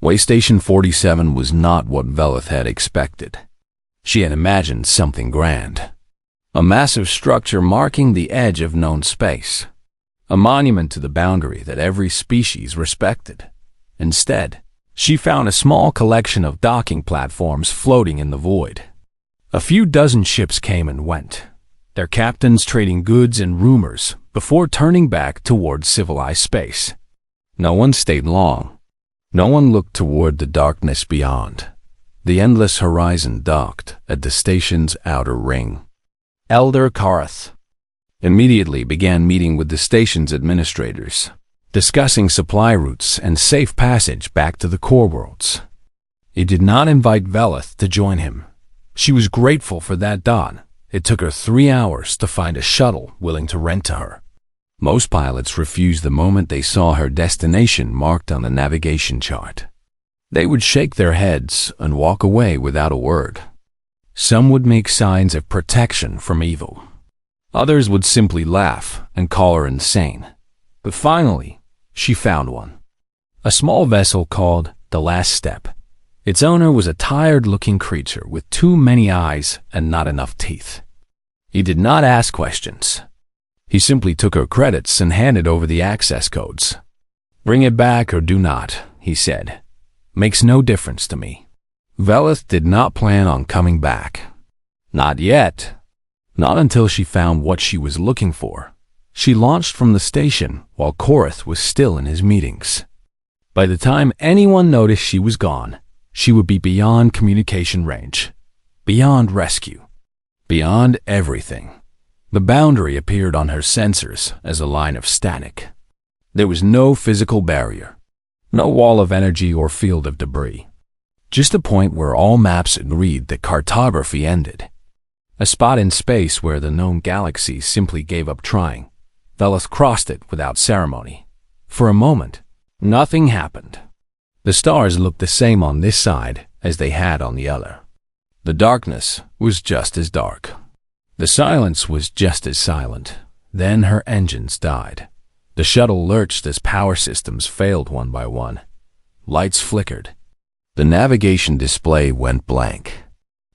Waystation 47 was not what Velith had expected. She had imagined something grand. A massive structure marking the edge of known space. A monument to the boundary that every species respected. Instead, she found a small collection of docking platforms floating in the void. A few dozen ships came and went, their captains trading goods and rumors before turning back toward civilized space. No one stayed long. No one looked toward the darkness beyond. The endless horizon docked at the station's outer ring. Elder Karath immediately began meeting with the station's administrators, discussing supply routes and safe passage back to the core worlds. He did not invite Velith to join him. She was grateful for that dawn. It took her 3 hours to find a shuttle willing to rent to her. Most pilots refused the moment they saw her destination marked on the navigation chart. They would shake their heads and walk away without a word. Some would make signs of protection from evil. Others would simply laugh and call her insane. But finally, she found one. A small vessel called the Last Step. Its owner was a tired-looking creature with too many eyes and not enough teeth. He did not ask questions. He simply took her credits and handed over the access codes. "Bring it back or do not," he said. "Makes no difference to me." Velith did not plan on coming back. Not yet. Not until she found what she was looking for. She launched from the station while Korath was still in his meetings. By the time anyone noticed she was gone, she would be beyond communication range, beyond rescue, beyond everything. The boundary appeared on her sensors as a line of static. There was no physical barrier, no wall of energy or field of debris. Just a point where all maps agreed that cartography ended. A spot in space where the known galaxies simply gave up trying. Velith crossed it without ceremony. For a moment, nothing happened. The stars looked the same on this side as they had on the other. The darkness was just as dark. The silence was just as silent. Then her engines died. The shuttle lurched as power systems failed one by one. Lights flickered. The navigation display went blank.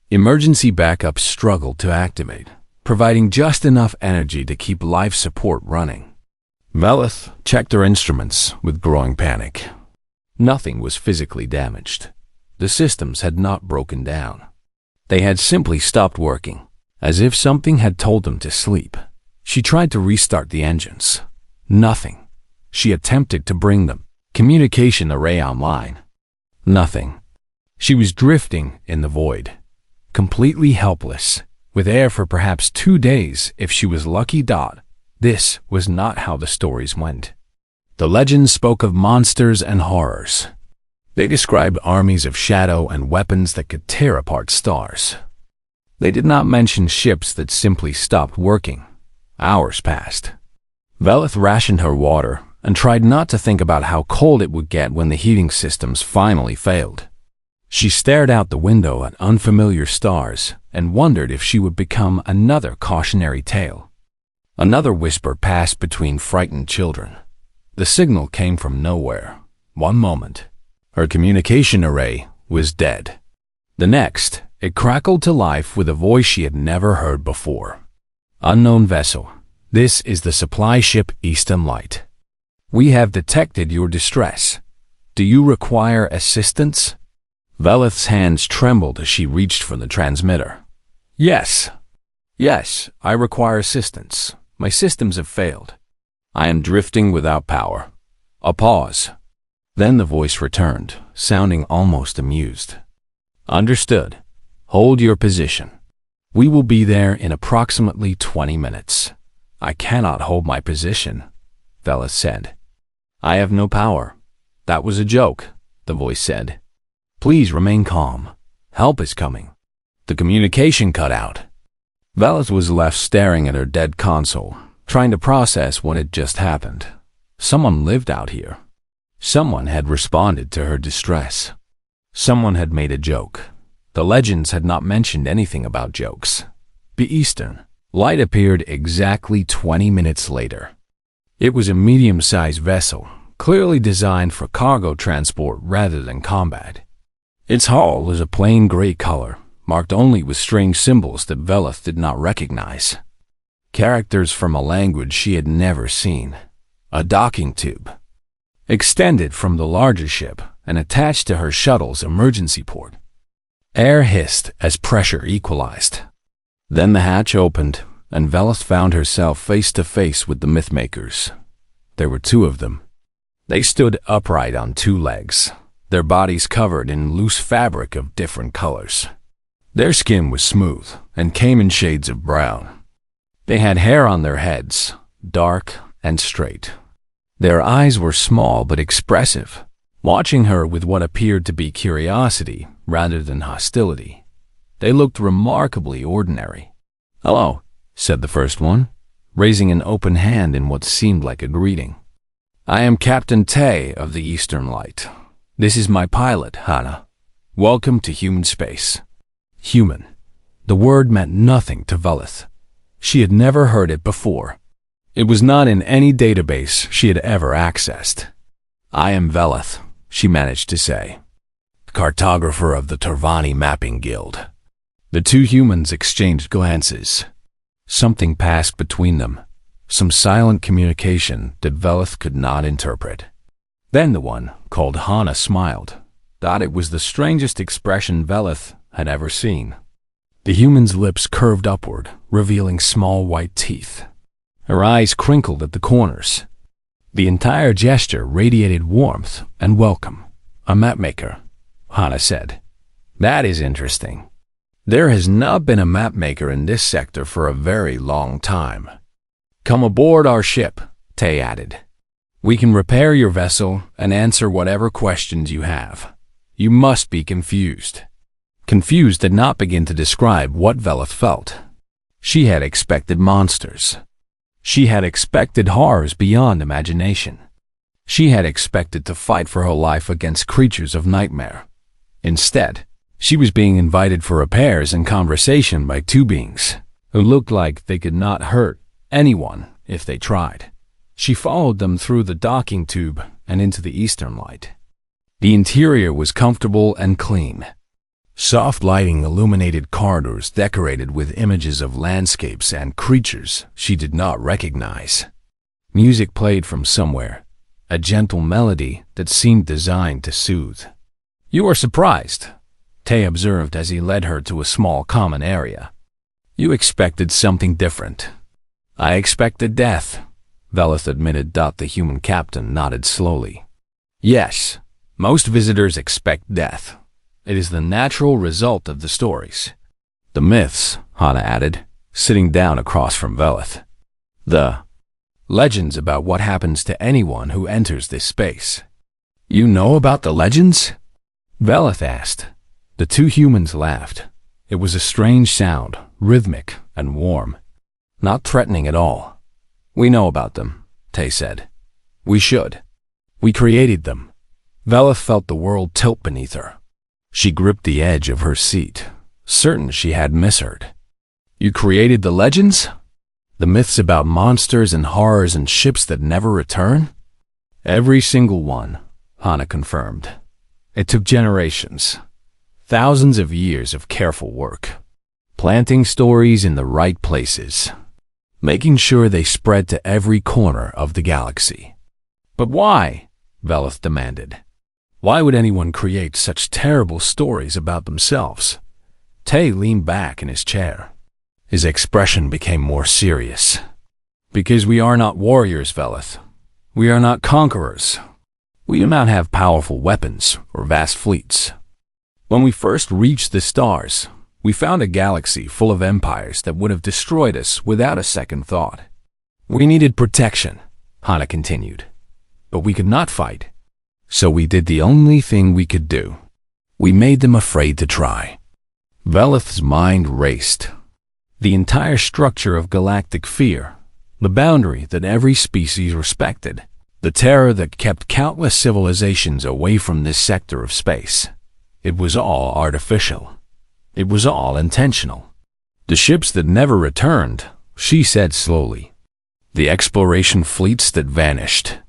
Emergency backup struggled to activate, providing just enough energy to keep life support running. Velith checked her instruments with growing panic. Nothing was physically damaged. The systems had not broken down. They had simply stopped working, as if something had told them to sleep. She tried to restart the engines. Nothing. She attempted to bring the communication array online. Nothing. She was drifting in the void, completely helpless, with air for perhaps 2 days if she was lucky. This was not how the stories went. The legends spoke of monsters and horrors. They described armies of shadow and weapons that could tear apart stars. They did not mention ships that simply stopped working. Hours passed. Velith rationed her water and tried not to think about how cold it would get when the heating systems finally failed. She stared out the window at unfamiliar stars and wondered if she would become another cautionary tale. Another whisper passed between frightened children. The signal came from nowhere. One moment, her communication array was dead. The next, it crackled to life with a voice she had never heard before. "Unknown vessel, this is the supply ship Eastern Light. We have detected your distress. Do you require assistance?" Velith's hands trembled as she reached for the transmitter. Yes, I require assistance. My systems have failed. I am drifting without power." A pause. Then the voice returned, sounding almost amused. "Understood. Hold your position. We will be there in approximately 20 minutes. "I cannot hold my position," Velith said. "I have no power." "That was a joke," the voice said. "Please remain calm. Help is coming." The communication cut out. Velith was left staring at her dead console, trying to process what had just happened. Someone lived out here. Someone had responded to her distress. Someone had made a joke. The legends had not mentioned anything about jokes. The Eastern Light appeared exactly 20 minutes later. It was a medium-sized vessel, clearly designed for cargo transport rather than combat. Its hull was a plain gray color, marked only with strange symbols that Velith did not recognize. Characters from a language she had never seen. A docking tube extended from the larger ship and attached to her shuttle's emergency port. Air hissed as pressure equalized. Then the hatch opened, and Velith found herself face to face with the Mythmakers. There were two of them. They stood upright on two legs, their bodies covered in loose fabric of different colors. Their skin was smooth and came in shades of brown. They had hair on their heads, dark and straight. Their eyes were small but expressive, watching her with what appeared to be curiosity rather than hostility. They looked remarkably ordinary. "Hello," said the first one, raising an open hand in what seemed like a greeting. "I am Captain Tay of the Eastern Light. This is my pilot, Hannah. Welcome to human space." Human. The word meant nothing to Velith. She had never heard it before. It was not in any database she had ever accessed. "I am Velith," she managed to say, "cartographer of the Tervani Mapping Guild." The two humans exchanged glances. Something passed between them, some silent communication that Velith could not interpret. Then the one, called Hannah, smiled, thought it was the strangest expression Velith had ever seen. The human's lips curved upward, revealing small white teeth. Her eyes crinkled at the corners. The entire gesture radiated warmth and welcome. "A mapmaker," Hannah said. "That is interesting. There has not been a mapmaker in this sector for a very long time. Come aboard our ship," Tay added. "We can repair your vessel and answer whatever questions you have. You must be confused." Confused did not begin to describe what Velith felt. She had expected monsters. She had expected horrors beyond imagination. She had expected to fight for her life against creatures of nightmare. Instead, she was being invited for repairs and conversation by two beings who looked like they could not hurt anyone if they tried. She followed them through the docking tube and into the Eastern Light. The interior was comfortable and clean. Soft lighting illuminated corridors decorated with images of landscapes and creatures she did not recognize. Music played from somewhere, a gentle melody that seemed designed to soothe. "You are surprised," Tay observed as he led her to a small common area. "You expected something different." "I expected death," Velith admitted. The human captain nodded slowly. "Yes, most visitors expect death. It is the natural result of the stories. The myths," Hannah added, sitting down across from Velith. "The legends about what happens to anyone who enters this space." "You know about the legends?" Velith asked. The two humans laughed. It was a strange sound, rhythmic and warm, not threatening at all. "We know about them," Tay said. "We should. We created them." Velith felt the world tilt beneath her. She gripped the edge of her seat, certain she had misheard. "You created the legends? The myths about monsters and horrors and ships that never return?" "Every single one," Hannah confirmed. "It took generations. Thousands of years of careful work, planting stories in the right places, making sure they spread to every corner of the galaxy." "But why?" Velith demanded. "Why would anyone create such terrible stories about themselves?" Tay leaned back in his chair. His expression became more serious. "Because we are not warriors, Velith. We are not conquerors. We do not have powerful weapons or vast fleets. When we first reached the stars, we found a galaxy full of empires that would have destroyed us without a second thought. We needed protection," Hannah continued, "but we could not fight. So we did the only thing we could do. We made them afraid to try." Velith's mind raced. The entire structure of galactic fear, the boundary that every species respected, the terror that kept countless civilizations away from this sector of space. It was all artificial. It was all intentional. "The ships that never returned," she said slowly. "The exploration fleets that vanished.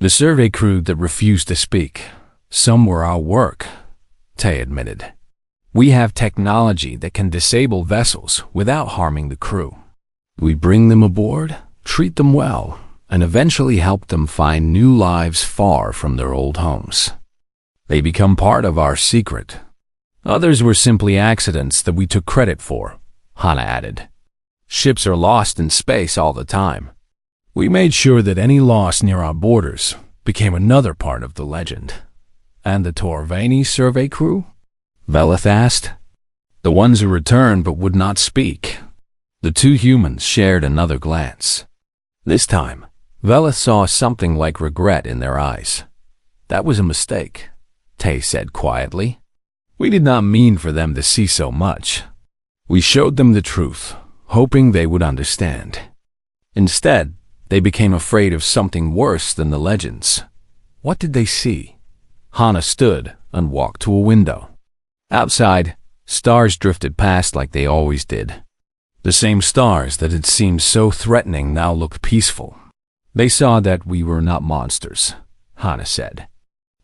The survey crew that refused to speak. Some were our work, Tay admitted. We have technology that can disable vessels without harming the crew. We bring them aboard, treat them well, and eventually help them find new lives far from their old homes. They become part of our secret. Others were simply accidents that we took credit for, Hana added. Ships are lost in space all the time. We made sure that any loss near our borders became another part of the legend. And the Torvani survey crew? Velith asked. The ones who returned but would not speak. The two humans shared another glance. This time, Velith saw something like regret in their eyes. That was a mistake, Tay said quietly. We did not mean for them to see so much. We showed them the truth, hoping they would understand. Instead, they became afraid of something worse than the legends. What did they see? Hana stood and walked to a window. Outside, stars drifted past like they always did. The same stars that had seemed so threatening now looked peaceful. They saw that we were not monsters, Hana said.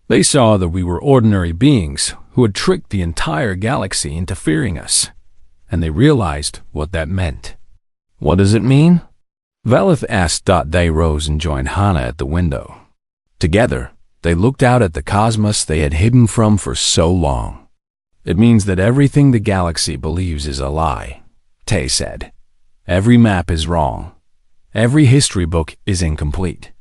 They saw that we were ordinary beings who had tricked the entire galaxy into fearing us, and they realized what that meant. What does it mean? Velith asked. They rose and joined Hana at the window. Together, they looked out at the cosmos they had hidden from for so long. It means that everything the galaxy believes is a lie, Tay said. Every map is wrong. Every history book is incomplete.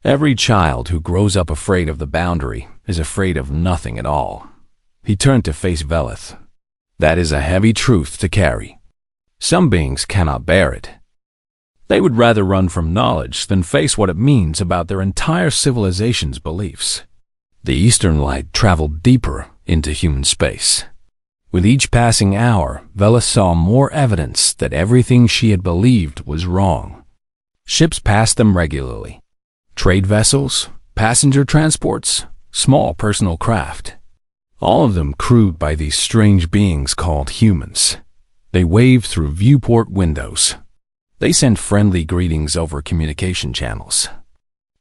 Every child who grows up afraid of the boundary is afraid of nothing at all. He turned to face Velith. That is a heavy truth to carry. Some beings cannot bear it. They would rather run from knowledge than face what it means about their entire civilization's beliefs. The Eastern Light traveled deeper into human space. With each passing hour, Velith saw more evidence that everything she had believed was wrong. Ships passed them regularly. Trade vessels, passenger transports, small personal craft. All of them crewed by these strange beings called humans. They waved through viewport windows. They sent friendly greetings over communication channels.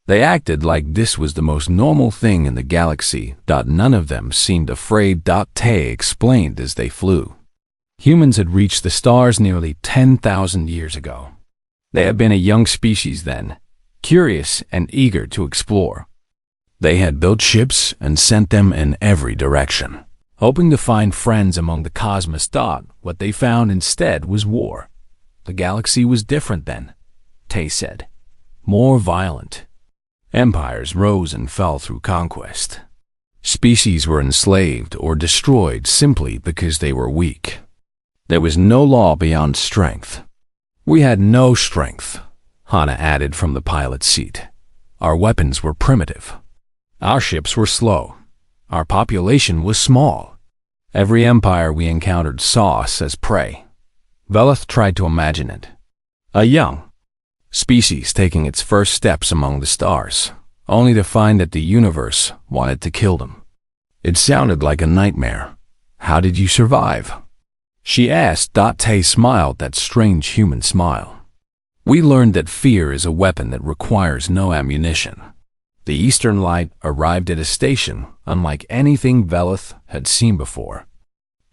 They acted like this was the most normal thing in the galaxy. None of them seemed afraid. Tay explained as they flew. Humans had reached the stars nearly 10,000 years ago. They had been a young species then, curious and eager to explore. They had built ships and sent them in every direction, hoping to find friends among the cosmos. What they found instead was war. The galaxy was different then, Tay said. More violent. Empires rose and fell through conquest. Species were enslaved or destroyed simply because they were weak. There was no law beyond strength. We had no strength, Hana added from the pilot's seat. Our weapons were primitive. Our ships were slow. Our population was small. Every empire we encountered saw us as prey. Velith tried to imagine it. A young species taking its first steps among the stars, only to find that the universe wanted to kill them. It sounded like a nightmare. How did you survive? She asked. Tay smiled that strange human smile. We learned that fear is a weapon that requires no ammunition. The Eastern Light arrived at a station unlike anything Velith had seen before.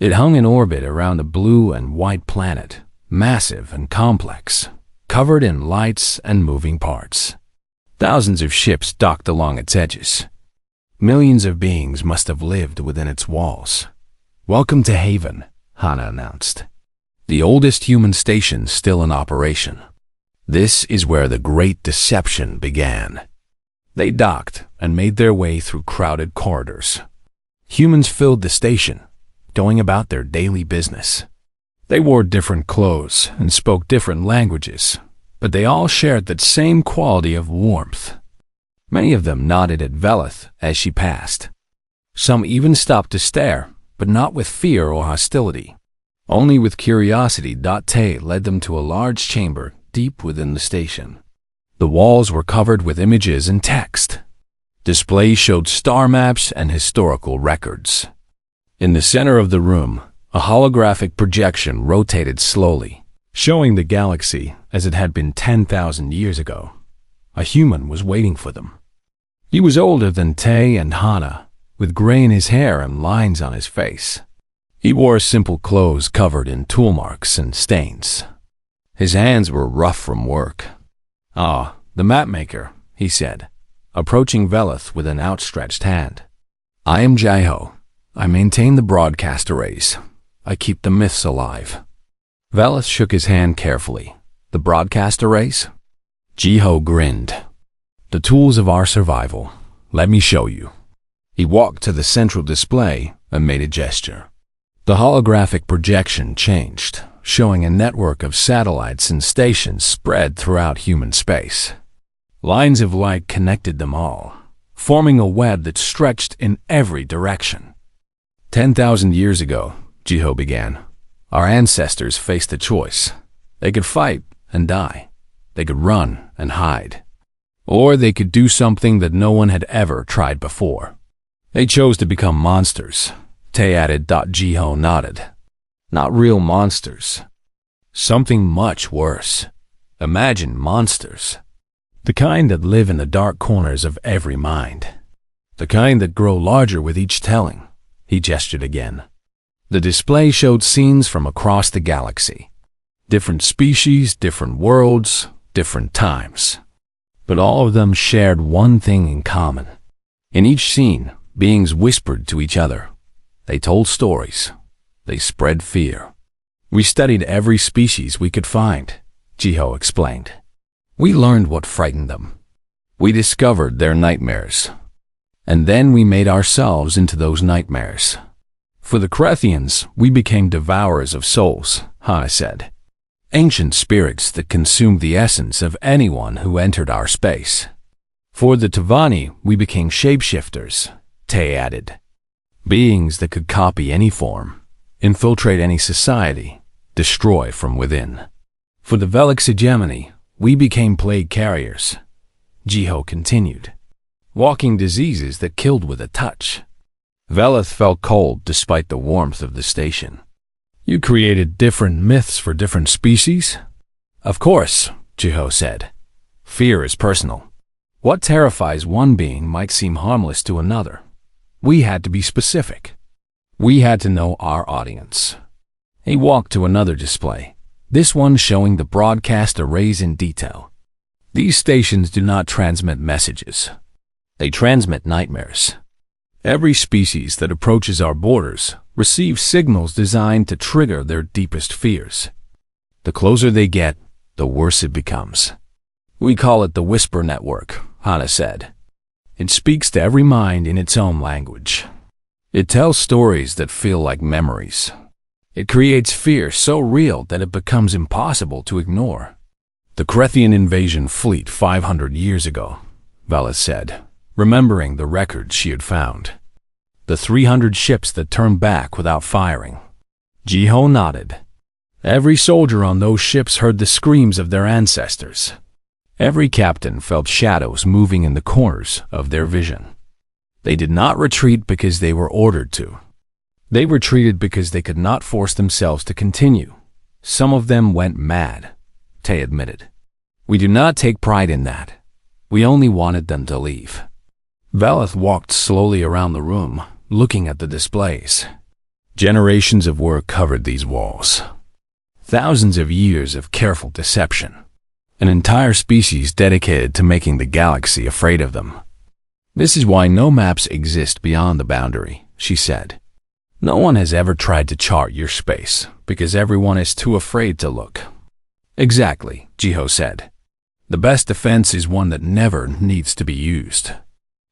It hung in orbit around a blue and white planet, massive and complex, covered in lights and moving parts. Thousands of ships docked along its edges. Millions of beings must have lived within its walls. Welcome to Haven, Hana announced. The oldest human station still in operation. This is where the Great Deception began. They docked and made their way through crowded corridors. Humans filled the station, going about their daily business. They wore different clothes and spoke different languages, but they all shared that same quality of warmth. Many of them nodded at Velith as she passed. Some even stopped to stare, but not with fear or hostility, only with curiosity. Tay led them to a large chamber deep within the station. The walls were covered with images and text. Displays showed star maps and historical records. In the center of the room, a holographic projection rotated slowly, showing the galaxy as it had been 10,000 years ago. A human was waiting for them. He was older than Tay and Hana, with gray in his hair and lines on his face. He wore simple clothes covered in tool marks and stains. His hands were rough from work. "Ah, the mapmaker," he said, approaching Velith with an outstretched hand. "I am Jiho. I maintain the broadcast arrays. I keep the myths alive." Velith shook his hand carefully. "The broadcast arrays?" Jiho grinned. "The tools of our survival. Let me show you." He walked to the central display and made a gesture. The holographic projection changed, showing a network of satellites and stations spread throughout human space. Lines of light connected them all, forming a web that stretched in every direction. 10,000 years ago, Jiho began, our ancestors faced a choice. They could fight and die. They could run and hide. Or they could do something that no one had ever tried before. They chose to become monsters. Tay added. Jiho nodded. Not real monsters. Something much worse. Imagine monsters. The kind that live in the dark corners of every mind. The kind that grow larger with each telling. He gestured again. The display showed scenes from across the galaxy. Different species, different worlds, different times. But all of them shared one thing in common. In each scene, beings whispered to each other. They told stories. They spread fear. We studied every species we could find, Jiho explained. We learned what frightened them. We discovered their nightmares. And then we made ourselves into those nightmares. For the Krethians, we became devourers of souls, Hana said. Ancient spirits that consumed the essence of anyone who entered our space. For the Tavani, we became shapeshifters, Tay added. Beings that could copy any form, infiltrate any society, destroy from within. For the Velix hegemony, we became plague carriers, Jiho continued. Walking diseases that killed with a touch. Velith felt cold despite the warmth of the station. You created different myths for different species? Of course, Jiho said. Fear is personal. What terrifies one being might seem harmless to another. We had to be specific. We had to know our audience. He walked to another display, this one showing the broadcast arrays in detail. These stations do not transmit messages. They transmit nightmares. Every species that approaches our borders receives signals designed to trigger their deepest fears. The closer they get, the worse it becomes. We call it the Whisper Network, Hana said. It speaks to every mind in its own language. It tells stories that feel like memories. It creates fear so real that it becomes impossible to ignore. The Krethian invasion fleet 500 years ago, Velith said, remembering the records she had found. The 300 ships that turned back without firing. Jiho nodded. Every soldier on those ships heard the screams of their ancestors. Every captain felt shadows moving in the corners of their vision. They did not retreat because they were ordered to. They retreated because they could not force themselves to continue. Some of them went mad, Tay admitted. We do not take pride in that. We only wanted them to leave. Velith walked slowly around the room, looking at the displays. Generations of work covered these walls. Thousands of years of careful deception. An entire species dedicated to making the galaxy afraid of them. This is why no maps exist beyond the boundary, she said. No one has ever tried to chart your space, because everyone is too afraid to look. Exactly, Jiho said. The best defense is one that never needs to be used.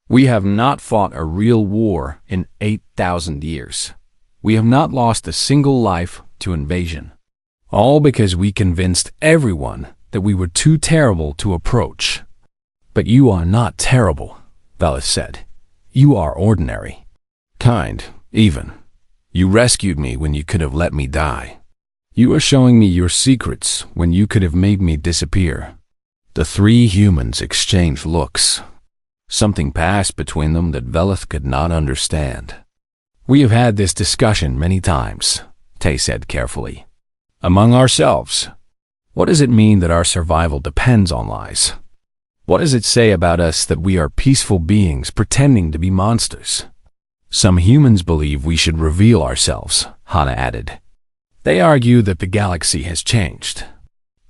We have not fought a real war in 8,000 years. We have not lost a single life to invasion. All because we convinced everyone that we were too terrible to approach. But you are not terrible, Velith said. You are ordinary. Kind, even. You rescued me when you could have let me die. You are showing me your secrets when you could have made me disappear. The three humans exchanged looks. Something passed between them that Velith could not understand. We have had this discussion many times, Tay said carefully. Among ourselves. What does it mean that our survival depends on lies? What does it say about us that we are peaceful beings pretending to be monsters? Some humans believe we should reveal ourselves, Hana added. They argue that the galaxy has changed,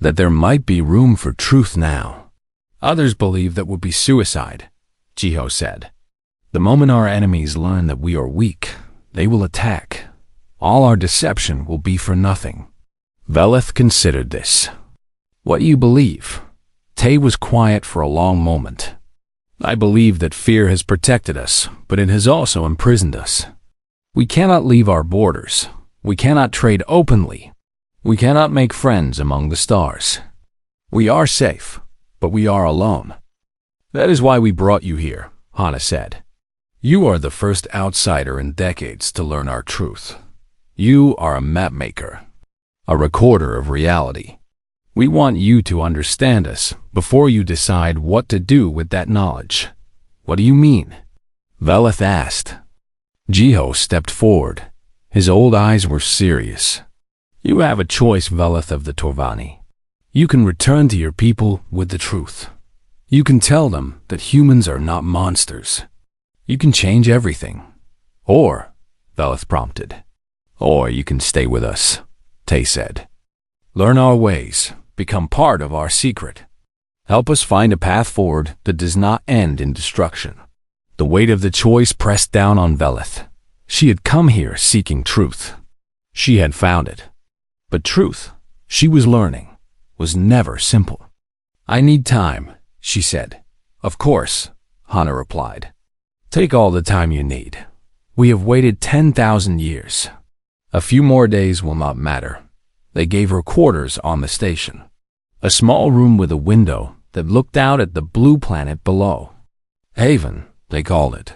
that there might be room for truth now. Others believe that would be suicide, Jiho said. The moment our enemies learn that we are weak, they will attack. All our deception will be for nothing. Velith considered this. What you believe? Tay was quiet for a long moment. I believe that fear has protected us, but it has also imprisoned us. We cannot leave our borders. We cannot trade openly. We cannot make friends among the stars. We are safe, but we are alone. That is why we brought you here, Hana said. You are the first outsider in decades to learn our truth. You are a mapmaker, a recorder of reality. We want you to understand us before you decide what to do with that knowledge. What do you mean? Velith asked. Jiho stepped forward. His old eyes were serious. You have a choice, Velith of the Torvani. You can return to your people with the truth. You can tell them that humans are not monsters. You can change everything. Or, Velith prompted. Or you can stay with us, Tay said. Learn our ways. Become part of our secret. Help us find a path forward that does not end in destruction. The weight of the choice pressed down on Velith. She had come here seeking truth. She had found it. But truth, she was learning, was never simple. I need time, she said. Of course, Hana replied. Take all the time you need. We have waited 10,000 years. A few more days will not matter. They gave her quarters on the station. A small room with a window that looked out at the blue planet below. Haven, they called it.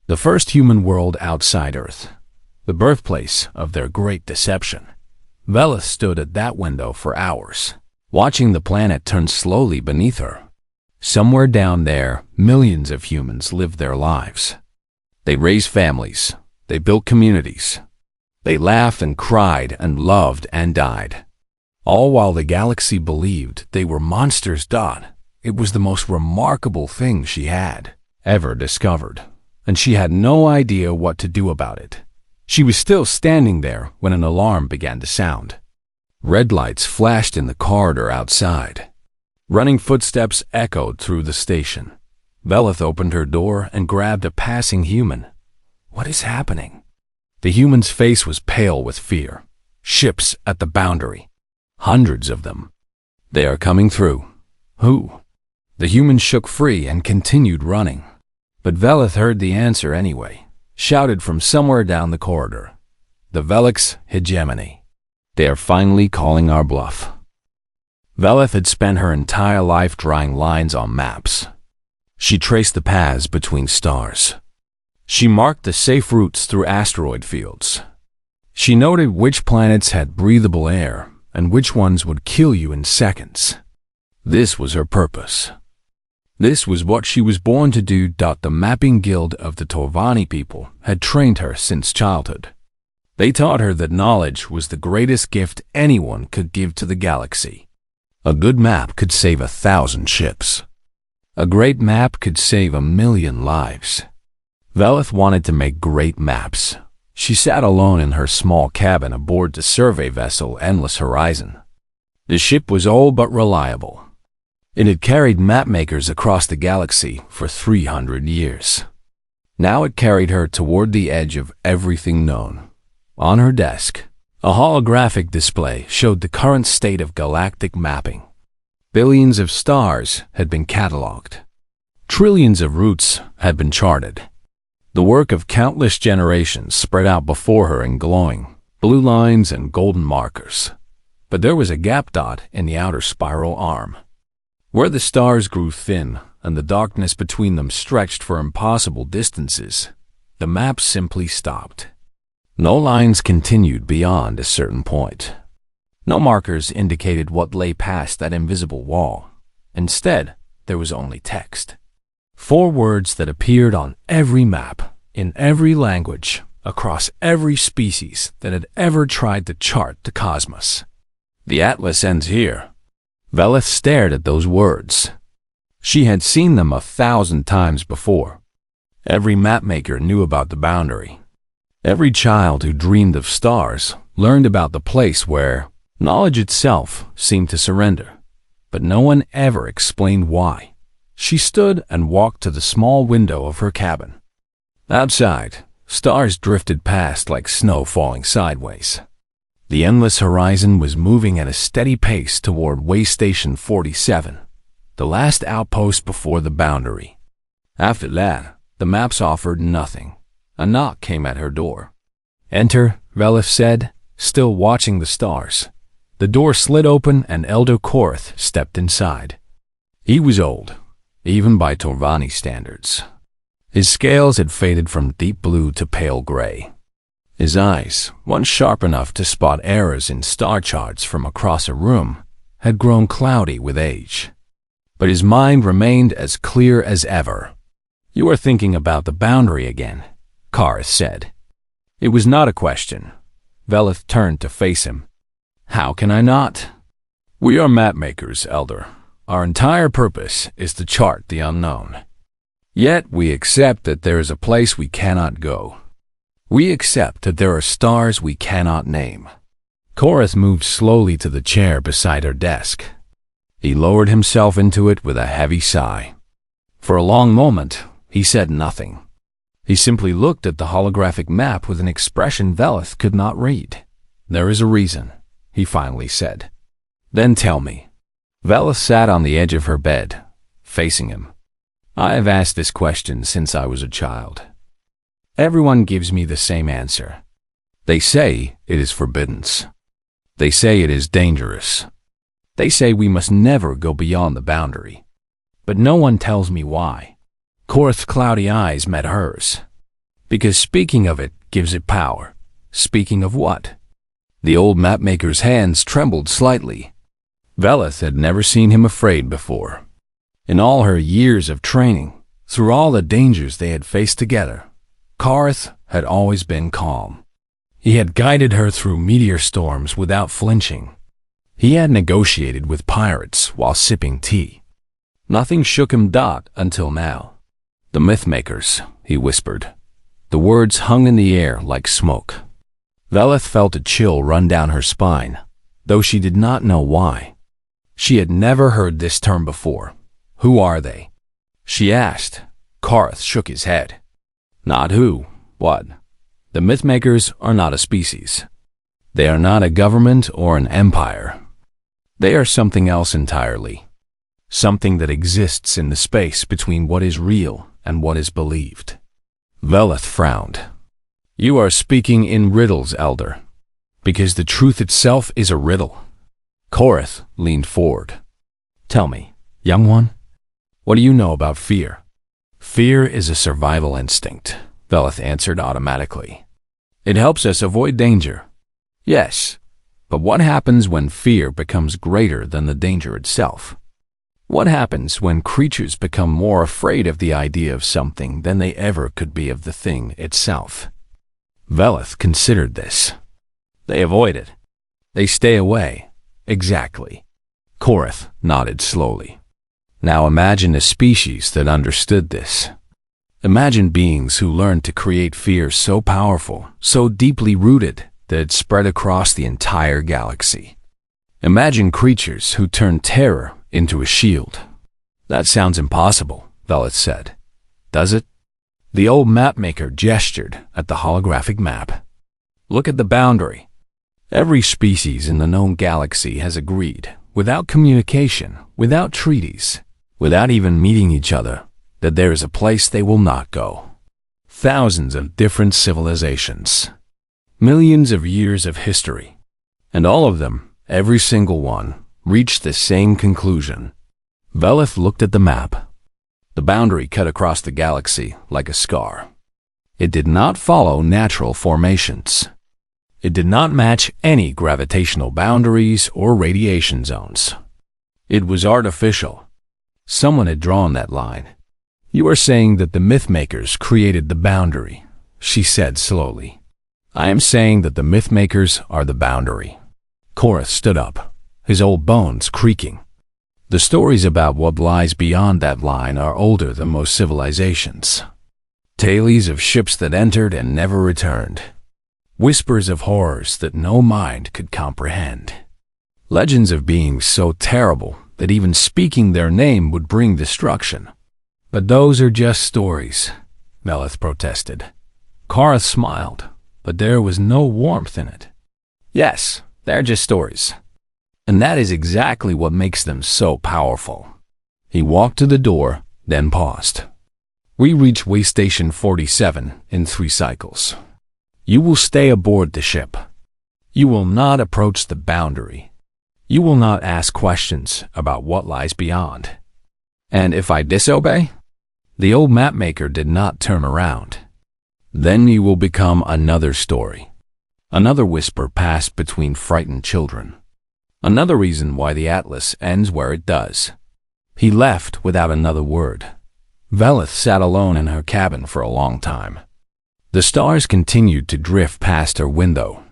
The first human world outside Earth. The birthplace of their great deception. Velith stood at that window for hours, watching the planet turn slowly beneath her. Somewhere down there, millions of humans lived their lives. They raised families. They built communities. They laughed and cried and loved and died. All while the galaxy believed they were monsters. It was the most remarkable thing she had ever discovered, and she had no idea what to do about it. She was still standing there when an alarm began to sound. Red lights flashed in the corridor outside. Running footsteps echoed through the station. Velith opened her door and grabbed a passing human. What is happening? The human's face was pale with fear. Ships at the boundary. Hundreds of them. They are coming through. Who? The human shook free and continued running. But Velith heard the answer anyway, shouted from somewhere down the corridor. The Velix hegemony. They are finally calling our bluff. Velith had spent her entire life drawing lines on maps. She traced the paths between stars. She marked the safe routes through asteroid fields. She noted which planets had breathable air and which ones would kill you in seconds. This was her purpose. This was what she was born to do. The mapping guild of the Torvani people had trained her since childhood. They taught her that knowledge was the greatest gift anyone could give to the galaxy. A good map could save 1,000 ships. A great map could save 1,000,000 lives. Velith wanted to make great maps. She sat alone in her small cabin aboard the survey vessel Endless Horizon. The ship was old but reliable. It had carried mapmakers across the galaxy for 300 years. Now it carried her toward the edge of everything known. On her desk, a holographic display showed the current state of galactic mapping. Billions of stars had been cataloged. Trillions of routes had been charted. The work of countless generations spread out before her in glowing blue lines and golden markers. But there was a gap in the outer spiral arm. Where the stars grew thin and the darkness between them stretched for impossible distances, the map simply stopped. No lines continued beyond a certain point. No markers indicated what lay past that invisible wall. Instead, there was only text. 4 words that appeared on every map, in every language, across every species that had ever tried to chart the cosmos. The atlas ends here. Velith stared at those words. She had seen them 1,000 times before. Every mapmaker knew about the boundary. Every child who dreamed of stars learned about the place where knowledge itself seemed to surrender, but no one ever explained why. She stood and walked to the small window of her cabin. Outside, stars drifted past like snow falling sideways. The endless horizon was moving at a steady pace toward Way Station 47, the last outpost before the boundary. After that, the maps offered nothing. A knock came at her door. "Enter," Velith said, still watching the stars. The door slid open and Elder Korath stepped inside. He was old, even by Torvani standards. His scales had faded from deep blue to pale gray. His eyes, once sharp enough to spot errors in star charts from across a room, had grown cloudy with age. But his mind remained as clear as ever. "You are thinking about the boundary again," Korath said. It was not a question. Velith turned to face him. "How can I not? We are mapmakers, Elder. Our entire purpose is to chart the unknown. Yet we accept that there is a place we cannot go. We accept that there are stars we cannot name." Korath moved slowly to the chair beside her desk. He lowered himself into it with a heavy sigh. For a long moment, he said nothing. He simply looked at the holographic map with an expression Velith could not read. "There is a reason," he finally said. "Then tell me." Velith sat on the edge of her bed, facing him. "I have asked this question since I was a child. Everyone gives me the same answer. They say it is forbidden. They say it is dangerous. They say we must never go beyond the boundary. But no one tells me why." Korath's cloudy eyes met hers. "Because speaking of it gives it power." "Speaking of what?" The old mapmaker's hands trembled slightly. Velith had never seen him afraid before. In all her years of training, through all the dangers they had faced together, Korath had always been calm. He had guided her through meteor storms without flinching. He had negotiated with pirates while sipping tea. Nothing shook him until now. "The Mythmakers," he whispered. The words hung in the air like smoke. Velith felt a chill run down her spine, though she did not know why. She had never heard this term before. "Who are they?" she asked. Korath shook his head. "Not who, what? The Mythmakers are not a species. They are not a government or an empire. They are something else entirely. Something that exists in the space between what is real and what is believed." Velith frowned. "You are speaking in riddles, Elder, because the truth itself is a riddle." Korath leaned forward. "Tell me, young one, what do you know about fear?" "Fear is a survival instinct," Velith answered automatically. "It helps us avoid danger." "Yes, but what happens when fear becomes greater than the danger itself? What happens when creatures become more afraid of the idea of something than they ever could be of the thing itself?" Velith considered this. "They avoid it. They stay away." "Exactly." Korath nodded slowly. "Now imagine a species that understood this. Imagine beings who learned to create fear so powerful, so deeply rooted, that it spread across the entire galaxy. Imagine creatures who turned terror into a shield." "That sounds impossible," Velith said. "Does it?" The old mapmaker gestured at the holographic map. "Look at the boundary. Every species in the known galaxy has agreed, without communication, without treaties, without even meeting each other, that there is a place they will not go. Thousands of different civilizations. Millions of years of history. And all of them, every single one, reached the same conclusion." Velith looked at the map. The boundary cut across the galaxy like a scar. It did not follow natural formations. It did not match any gravitational boundaries or radiation zones. It was artificial. Someone had drawn that line. "You are saying that the Mythmakers created the boundary," she said slowly. "I am saying that the Mythmakers are the boundary." Korath stood up, his old bones creaking. The stories about what lies beyond that line are older than most civilizations. Tales of ships that entered and never returned. Whispers of horrors that no mind could comprehend. Legends of beings so terrible that even speaking their name would bring destruction. But those are just stories, Velith protested. Kara smiled, but there was no warmth in it. Yes, they're just stories. And that is exactly what makes them so powerful. He walked to the door, then paused. We reach way station 47 in 3 cycles. You will stay aboard the ship. You will not approach the boundary. You will not ask questions about what lies beyond. And if I disobey? The old mapmaker did not turn around. Then you will become another story. Another whisper passed between frightened children. Another reason why the Atlas ends where it does. He left without another word. Velith sat alone in her cabin for a long time. The stars continued to drift past her window.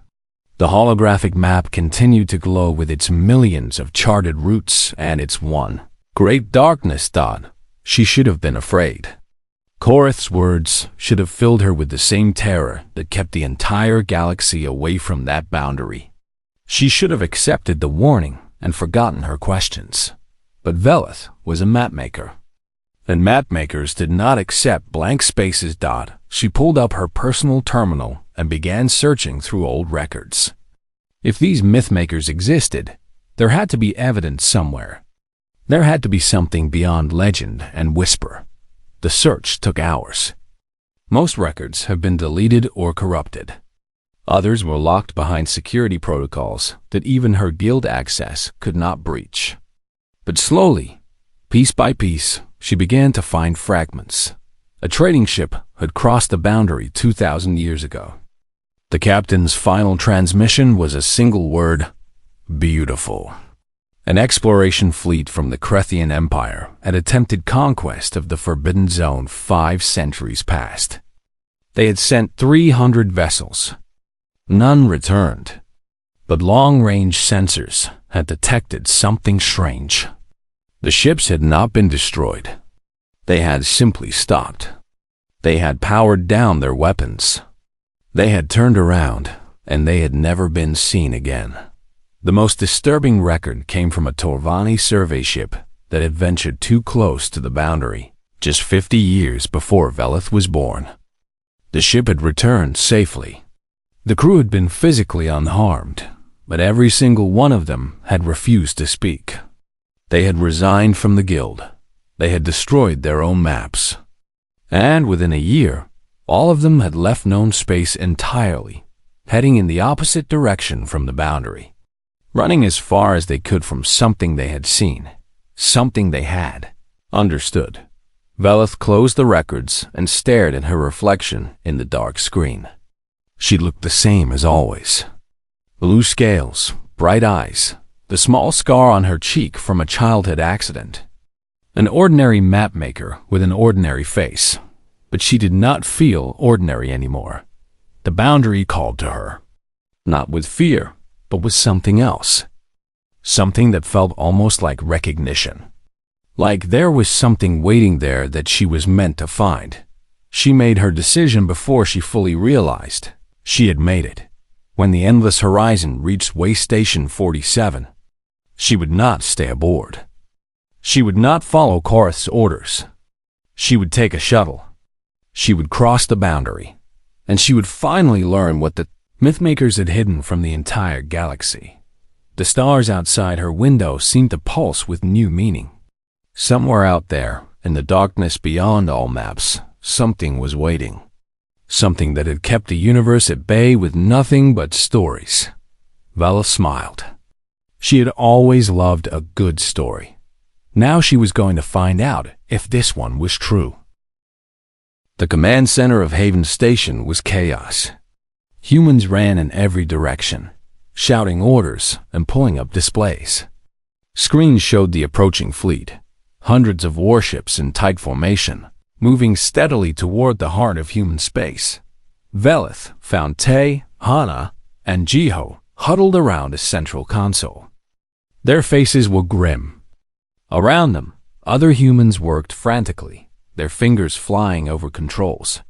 The holographic map continued to glow with its millions of charted routes and its one great darkness thought. She should have been afraid. Korith's words should have filled her with the same terror that kept the entire galaxy away from that boundary. She should have accepted the warning and forgotten her questions. But Velith was a mapmaker. And mapmakers did not accept blank spaces. She pulled up her personal terminal and began searching through old records. If these mythmakers existed, there had to be evidence somewhere. There had to be something beyond legend and whisper. The search took hours. Most records have been deleted or corrupted. Others were locked behind security protocols that even her guild access could not breach. But slowly, piece by piece, she began to find fragments. A trading ship had crossed the boundary 2,000 years ago. The captain's final transmission was a single word: beautiful. An exploration fleet from the Krethian Empire had attempted conquest of the Forbidden Zone 5 centuries past. They had sent 300 vessels. None returned. But long-range sensors had detected something strange. The ships had not been destroyed. They had simply stopped. They had powered down their weapons. They had turned around, and they had never been seen again. The most disturbing record came from a Torvani survey ship that had ventured too close to the boundary, just 50 years before Velith was born. The ship had returned safely. The crew had been physically unharmed, but every single one of them had refused to speak. They had resigned from the guild. They had destroyed their own maps. And within a year, all of them had left known space entirely, heading in the opposite direction from the boundary, running as far as they could from something they had seen, something they had understood. Velith closed the records and stared at her reflection in the dark screen. She looked the same as always. Blue scales, bright eyes, the small scar on her cheek from a childhood accident. An ordinary mapmaker with an ordinary face, but she did not feel ordinary anymore. The boundary called to her, not with fear, but with something else. Something that felt almost like recognition. Like there was something waiting there that she was meant to find. She made her decision before she fully realized she had made it. When the endless horizon reached way station 47, she would not stay aboard. She would not follow Korith's orders. She would take a shuttle. She would cross the boundary, and she would finally learn what the mythmakers had hidden from the entire galaxy. The stars outside her window seemed to pulse with new meaning. Somewhere out there, in the darkness beyond all maps, something was waiting. Something that had kept the universe at bay with nothing but stories. Velith smiled. She had always loved a good story. Now she was going to find out if this one was true. The command center of Haven Station was chaos. Humans ran in every direction, shouting orders and pulling up displays. Screens showed the approaching fleet, hundreds of warships in tight formation, moving steadily toward the heart of human space. Velith found Tay, Hana, and Jiho huddled around a central console. Their faces were grim. Around them, other humans worked frantically, their fingers flying over controls.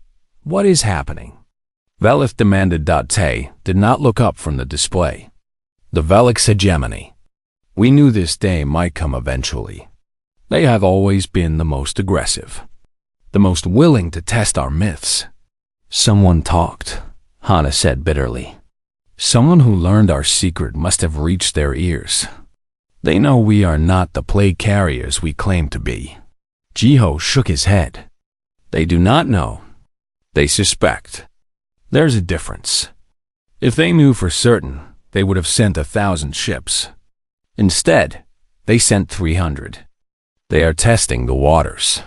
What is happening? Velith demanded. Tay did not look up from the display. The Velic's hegemony. We knew this day might come eventually. They have always been the most aggressive, the most willing to test our myths. Someone talked, Hana said bitterly. Someone who learned our secret must have reached their ears. They know we are not the plague carriers we claim to be. Jiho shook his head. They do not know. They suspect. There's a difference. If they knew for certain, they would have sent 1,000 ships. Instead, they sent 300. They are testing the waters.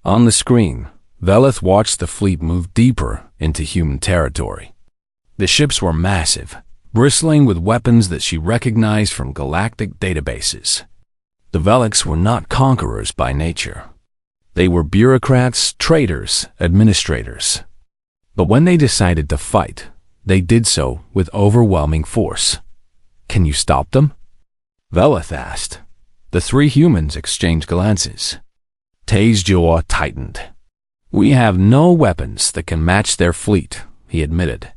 On the screen, Velith watched the fleet move deeper into human territory. The ships were massive, bristling with weapons that she recognized from galactic databases. The Velics were not conquerors by nature. They were bureaucrats, traitors, administrators. But when they decided to fight, they did so with overwhelming force. Can you stop them? Velith asked. The three humans exchanged glances. Tay's jaw tightened. We have no weapons that can match their fleet, he admitted.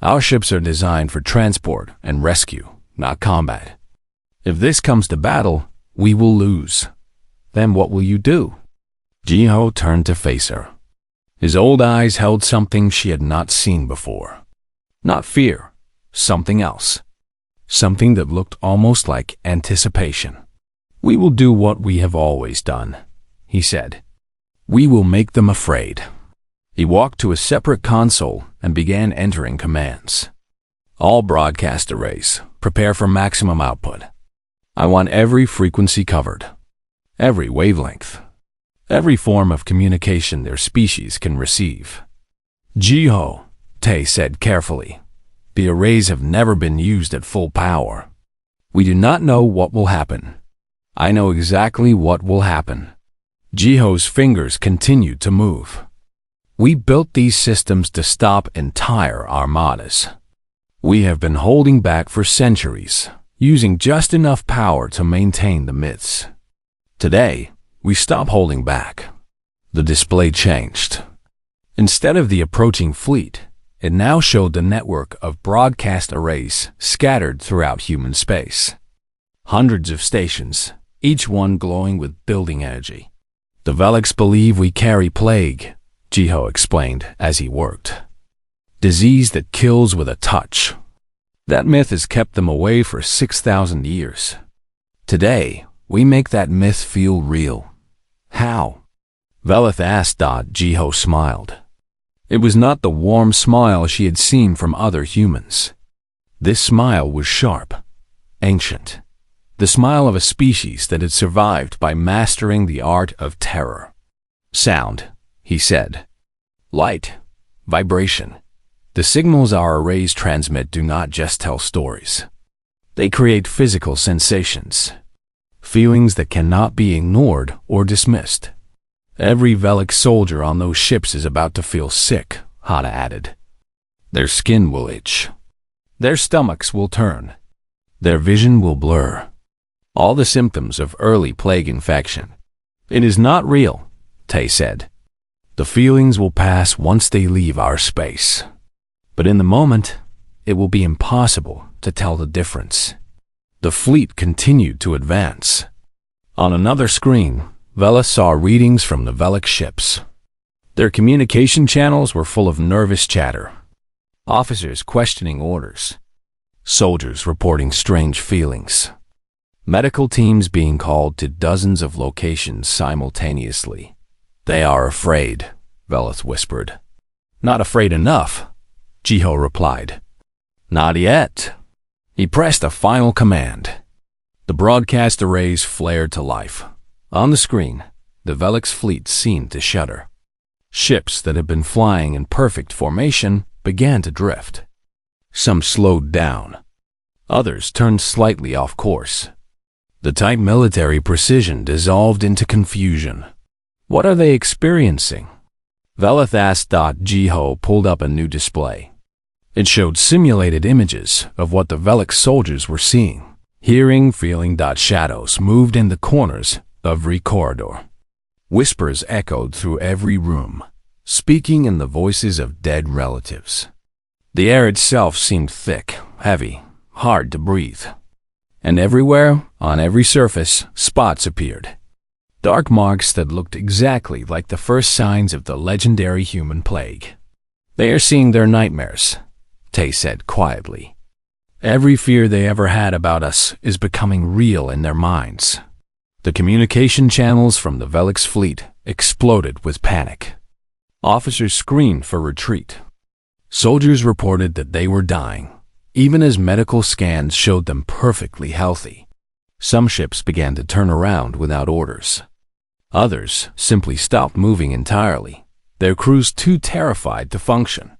Our ships are designed for transport and rescue, not combat. If this comes to battle, we will lose. Then what will you do? Jiho turned to face her. His old eyes held something she had not seen before. Not fear, something else. Something that looked almost like anticipation. We will do what we have always done, he said. We will make them afraid. He walked to a separate console and began entering commands. All broadcast arrays, prepare for maximum output. I want every frequency covered. Every wavelength. Every form of communication their species can receive. Jiho, Tay said carefully. The arrays have never been used at full power. We do not know what will happen. I know exactly what will happen. Jiho's fingers continued to move. We built these systems to stop entire armadas. We have been holding back for centuries, using just enough power to maintain the myths. Today, we stop holding back. The display changed. Instead of the approaching fleet, it now showed the network of broadcast arrays scattered throughout human space. Hundreds of stations, each one glowing with building energy. The Velics believe we carry plague, Jiho explained as he worked. Disease that kills with a touch. That myth has kept them away for 6,000 years. Today, we make that myth feel real. How? Velith asked. Jiho smiled. It was not the warm smile she had seen from other humans. This smile was sharp, ancient. The smile of a species that had survived by mastering the art of terror. Sound, he said. Light, vibration. The signals our arrays transmit do not just tell stories. They create physical sensations. Feelings that cannot be ignored or dismissed. Every Velic soldier on those ships is about to feel sick, Hana added. Their skin will itch. Their stomachs will turn. Their vision will blur. All the symptoms of early plague infection. It is not real, Tay said. The feelings will pass once they leave our space. But in the moment, it will be impossible to tell the difference. The fleet continued to advance. On another screen, Vela saw readings from the Velic ships. Their communication channels were full of nervous chatter. Officers questioning orders. Soldiers reporting strange feelings. Medical teams being called to dozens of locations simultaneously. They are afraid, Velith whispered. Not afraid enough, Jiho replied. Not yet. He pressed a final command. The broadcast arrays flared to life. On the screen, the Velic's fleet seemed to shudder. Ships that had been flying in perfect formation began to drift. Some slowed down. Others turned slightly off course. The tight military precision dissolved into confusion. What are they experiencing? Velith asked. Jiho pulled up a new display. It showed simulated images of what the Velic soldiers were seeing. Hearing, feeling. Shadows moved in the corners of every corridor. Whispers echoed through every room, speaking in the voices of dead relatives. The air itself seemed thick, heavy, hard to breathe. And everywhere, on every surface, spots appeared. Dark marks that looked exactly like the first signs of the legendary human plague. "They are seeing their nightmares," Tay said quietly. "Every fear they ever had about us is becoming real in their minds." The communication channels from the Velix fleet exploded with panic. Officers screamed for retreat. Soldiers reported that they were dying, even as medical scans showed them perfectly healthy. Some ships began to turn around without orders. Others simply stopped moving entirely, their crews too terrified to function.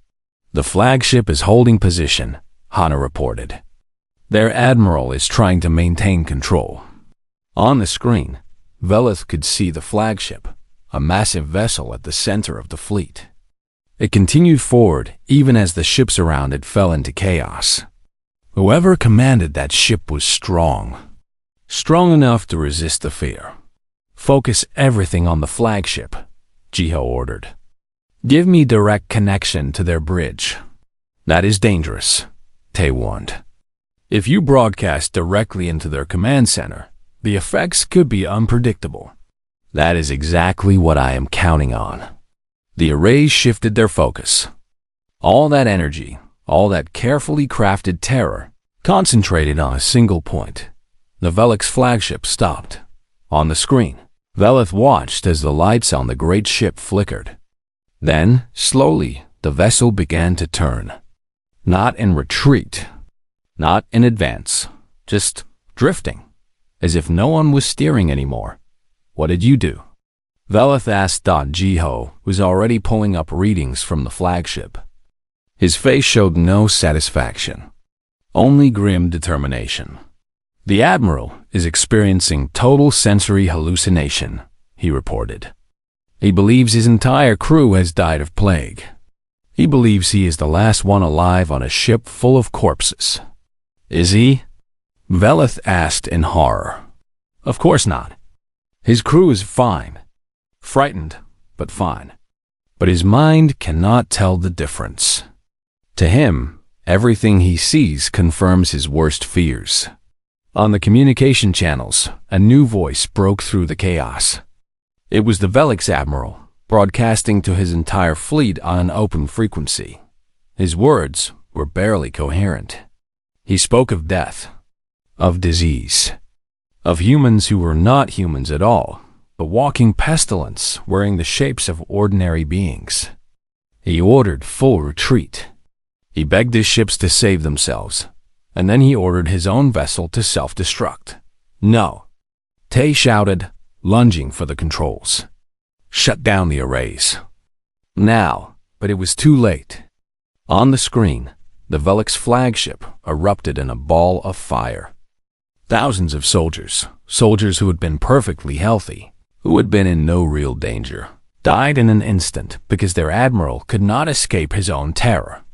"The flagship is holding position," Hana reported. "Their admiral is trying to maintain control." On the screen, Velith could see the flagship, a massive vessel at the center of the fleet. It continued forward even as the ships around it fell into chaos. Whoever commanded that ship was strong enough to resist the fear. "Focus everything on the flagship," Jiho ordered. "Give me direct connection to their bridge." "That is dangerous," Tay warned. "If you broadcast directly into their command center, the effects could be unpredictable." "That is exactly what I am counting on." The arrays shifted their focus. All that energy, all that carefully crafted terror, concentrated on a single point. The Velix flagship stopped. On the screen, Velith watched as the lights on the great ship flickered. Then, slowly, the vessel began to turn. Not in retreat, not in advance, just drifting, as if no one was steering anymore. "What did you do?" Velith asked. Jiho was already pulling up readings from the flagship. His face showed no satisfaction, only grim determination. "The Admiral is experiencing total sensory hallucination," he reported. "He believes his entire crew has died of plague. He believes he is the last one alive on a ship full of corpses." "Is he?" Velith asked in horror. "Of course not. His crew is fine. Frightened, but fine. But his mind cannot tell the difference. To him, everything he sees confirms his worst fears." On the communication channels, a new voice broke through the chaos. It was the Velix Admiral, broadcasting to his entire fleet on an open frequency. His words were barely coherent. He spoke of death, of disease, of humans who were not humans at all, a walking pestilence wearing the shapes of ordinary beings. He ordered full retreat. He begged his ships to save themselves, and then he ordered his own vessel to self-destruct. "No," Tay shouted, lunging for the controls. "Shut down the arrays." Now, but it was too late. On the screen, the Velix flagship erupted in a ball of fire. Thousands of soldiers who had been perfectly healthy, who had been in no real danger, died in an instant because their admiral could not escape his own terror.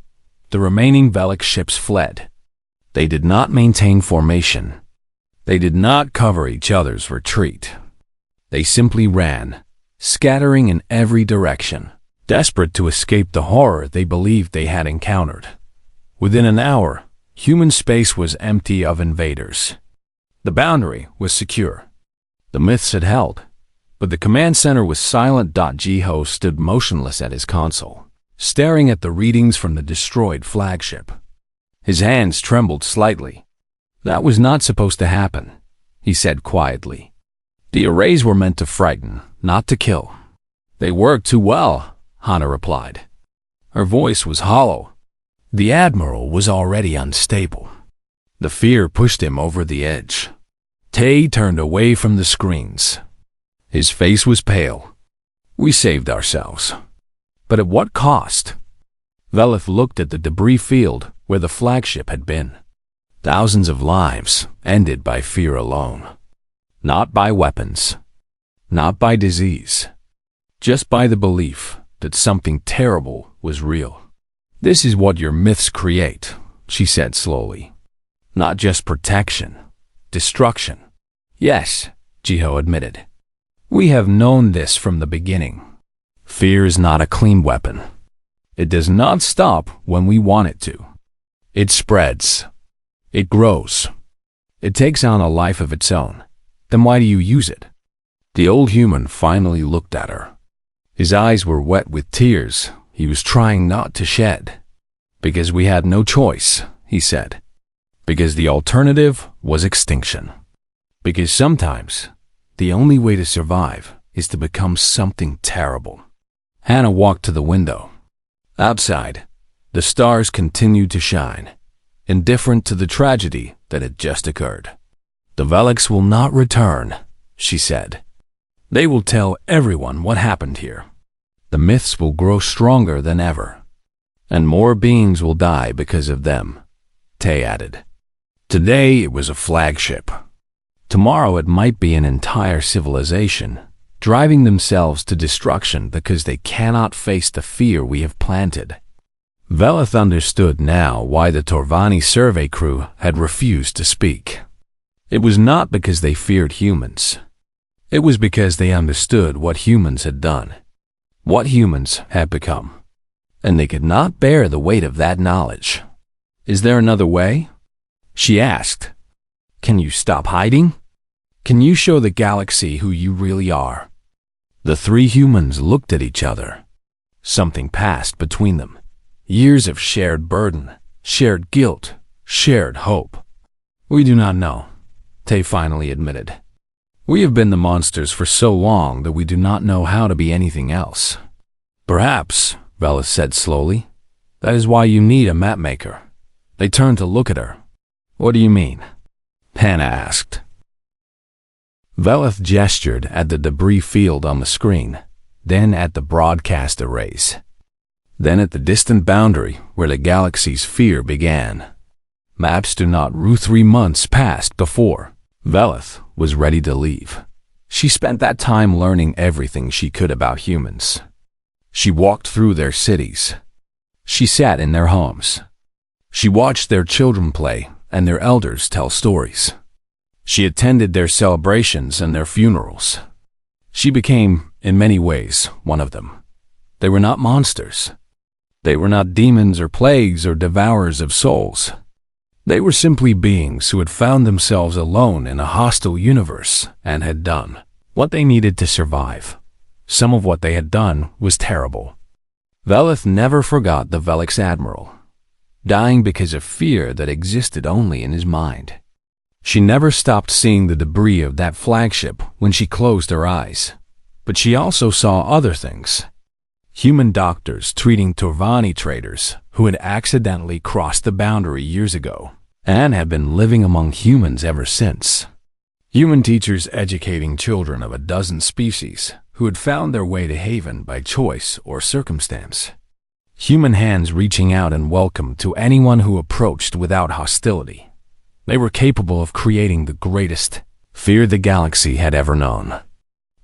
The remaining Velix ships fled. They did not maintain formation. They did not cover each other's retreat. They simply ran, scattering in every direction, desperate to escape the horror they believed they had encountered. Within an hour, human space was empty of invaders. The boundary was secure. The myths had held. But the command center was silent. Jiho stood motionless at his console, staring at the readings from the destroyed flagship. His hands trembled slightly. "That was not supposed to happen," he said quietly. "The arrays were meant to frighten, not to kill." "They worked too well," Hana replied. Her voice was hollow. The Admiral was already unstable. The fear pushed him over the edge. Tay turned away from the screens. His face was pale. "We saved ourselves. But at what cost?" Velith looked at the debris field where the flagship had been. Thousands of lives ended by fear alone. Not by weapons. Not by disease. Just by the belief that something terrible was real. "This is what your myths create," she said slowly. "Not just protection, destruction. Yes, Jiho admitted. We have known this from the beginning. Fear is not a clean weapon. It does not stop when we want it to. It spreads. It grows. It takes on a life of its own. Then why do you use it? The old human finally looked at her. His eyes were wet with tears he was trying not to shed. Because we had no choice, he said. Because the alternative was extinction. Because sometimes, the only way to survive is to become something terrible. Hannah walked to the window. Outside, the stars continued to shine, indifferent to the tragedy that had just occurred. The Velix will not return, she said. They will tell everyone what happened here. The myths will grow stronger than ever. And more beings will die because of them, Tay added. Today it was a flagship. Tomorrow it might be an entire civilization, driving themselves to destruction because they cannot face the fear we have planted. Velith understood now why the Torvani survey crew had refused to speak. It was not because they feared humans. It was because they understood what humans had done, what humans had become, and they could not bear the weight of that knowledge. Is there another way? She asked. Can you stop hiding? Can you show the galaxy who you really are? The three humans looked at each other. Something passed between them. Years of shared burden, shared guilt, shared hope. We do not know, Tay finally admitted. We have been the monsters for so long that we do not know how to be anything else. Perhaps, Velis said slowly, that is why you need a mapmaker. They turned to look at her. What do you mean? Hannah asked. Velith gestured at the debris field on the screen, then at the broadcast arrays, then at the distant boundary where the galaxy's fear began. Maps do not rue 3 months passed before Velith was ready to leave. She spent that time learning everything she could about humans. She walked through their cities. She sat in their homes. She watched their children play and their elders tell stories. She attended their celebrations and their funerals. She became, in many ways, one of them. They were not monsters. They were not demons or plagues or devourers of souls. They were simply beings who had found themselves alone in a hostile universe and had done what they needed to survive. Some of what they had done was terrible. Velith never forgot the Velix Admiral, dying because of fear that existed only in his mind. She never stopped seeing the debris of that flagship when she closed her eyes, but she also saw other things. Human doctors treating Torvani traders who had accidentally crossed the boundary years ago and had been living among humans ever since. Human teachers educating children of a dozen species who had found their way to Haven by choice or circumstance. Human hands reaching out in welcome to anyone who approached without hostility. They were capable of creating the greatest fear the galaxy had ever known.